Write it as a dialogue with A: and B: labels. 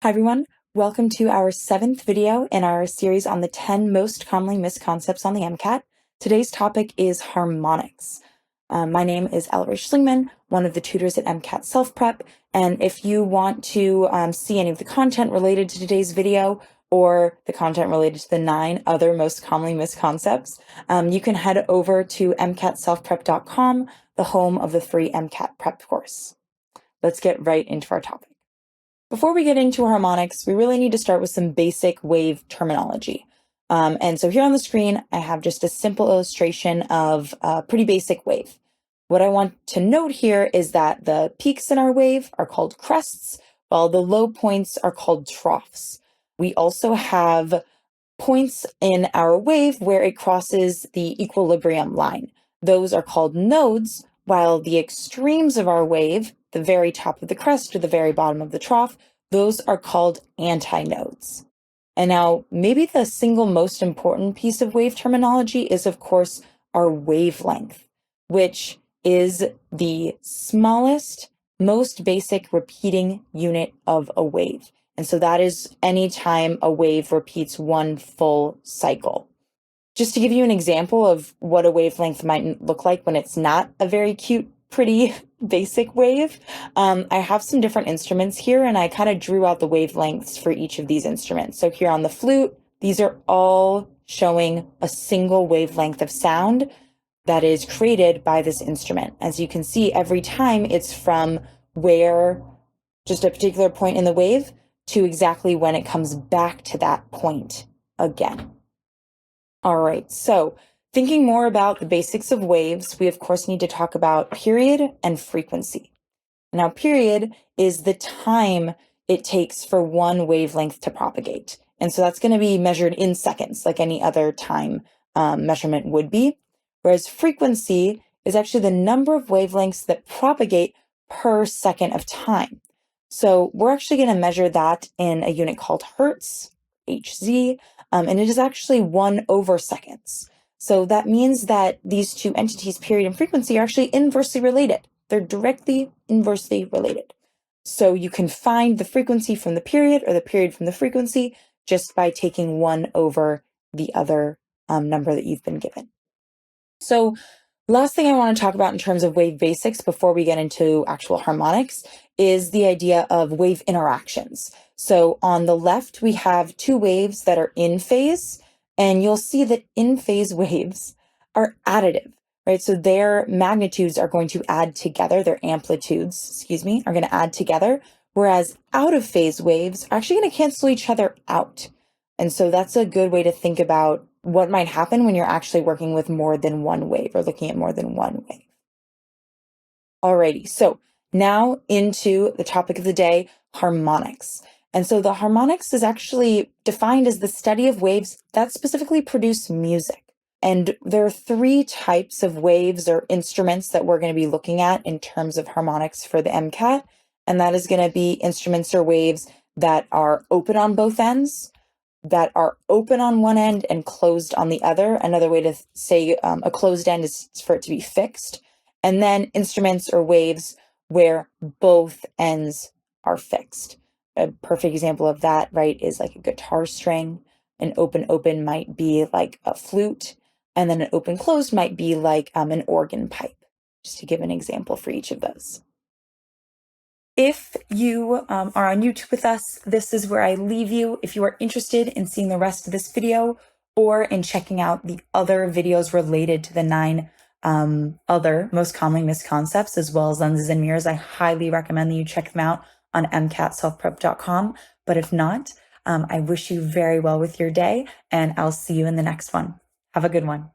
A: Hi everyone, welcome to our 7th video in our series on the 10 most commonly missed concepts on the MCAT. Today's topic is harmonics. My name is Ellery, one of the tutors at MCAT Self-Prep, and if you want to see any of the content related to today's video or the content related to the 9 other most commonly missed concepts, you can head over to mcatselfprep.com, the home of the free MCAT prep course. Let's get right into our topic. Before we get into harmonics, we really need to start with some basic wave terminology. And so here on the screen, I have just a simple illustration of a pretty basic wave. What I want to note here is that the peaks in our wave are called crests, while the low points are called troughs. We also have points in our wave where it crosses the equilibrium line. Those are called nodes, while the extremes of our wave, the very top of the crest or the very bottom of the trough, those are called antinodes. And now, maybe the single most important piece of wave terminology is, of course, our wavelength, which is the smallest, most basic repeating unit of a wave. And so that is any time a wave repeats one full cycle. Just to give you an example of what a wavelength might look like when it's not a very cute, pretty basic wave, I have some different instruments here, and I kind of drew out the wavelengths for each of these instruments. So here on the flute, these are all showing a single wavelength of sound that is created by this instrument. As you can see, every time it's from where just a particular point in the wave to exactly when it comes back to that point again. All right, so thinking more about the basics of waves, we of course need to talk about period and frequency. Now, period is the time it takes for one wavelength to propagate. And so that's going to be measured in seconds, like any other time measurement would be. Whereas frequency is actually the number of wavelengths that propagate per second of time. So we're actually going to measure that in a unit called hertz, Hz, and it is actually 1/seconds. So that means that these two entities, period and frequency, are actually inversely related. They're directly inversely related. So you can find the frequency from the period or the period from the frequency just by taking one over the other number that you've been given. So last thing I want to talk about in terms of wave basics before we get into actual harmonics is the idea of wave interactions. So on the left, we have two waves that are in phase, and you'll see that in phase waves are additive, right? So their magnitudes are going to add together, their amplitudes, are going to add together, whereas out of phase waves are actually going to cancel each other out. And so that's a good way to think about what might happen when you're actually working with more than one wave or looking at more than one wave. Alrighty, so now into the topic of the day, harmonics. And so the harmonics is actually defined as the study of waves that specifically produce music. And there are 3 types of waves or instruments that we're going to be looking at in terms of harmonics for the MCAT. And that is going to be instruments or waves that are open on both ends, that are open on one end and closed on the other. Another way to say a closed end is for it to be fixed. And then instruments or waves where both ends are fixed. A perfect example of that, right, is like a guitar string. An open might be like a flute, and then an open closed might be like an organ pipe, just to give an example for each of those. If you are on YouTube with us, this is where I leave you. If you are interested in seeing the rest of this video or in checking out the other videos related to the 9 other most commonly missed concepts, as well as lenses and mirrors, I highly recommend that you check them out on mcatselfprep.com. But if not, I wish you very well with your day, and I'll see you in the next one. Have a good one.